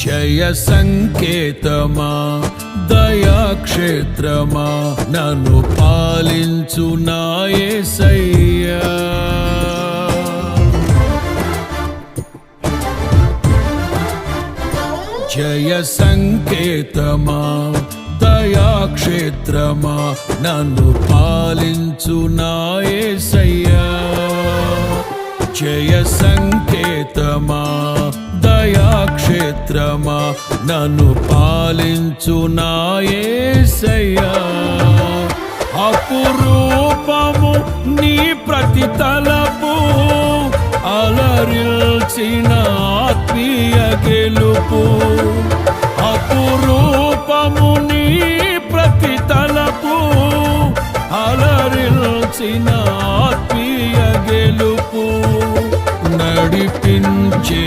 జయ సంకేతమా దయాక్షేత్రమా నన్ను పాలించు నా యేసయ్యా. జయ సంకేతమా దయాక్షేత్రమా నన్ను పాలించు నా యేసయ్యా. జయ సంకేతమా దయాక్షేత్రమా నన్ను పాలించు నా యేసయ్యా. అపురూపము నీ ప్రతి తలపు అలరిల్చిన ఆత్మీయ గెలుపు. అపురూపము నీ ప్రతి తలపు అలరిల్చిన ఆత్మీయ గెలుపు. నడిపించే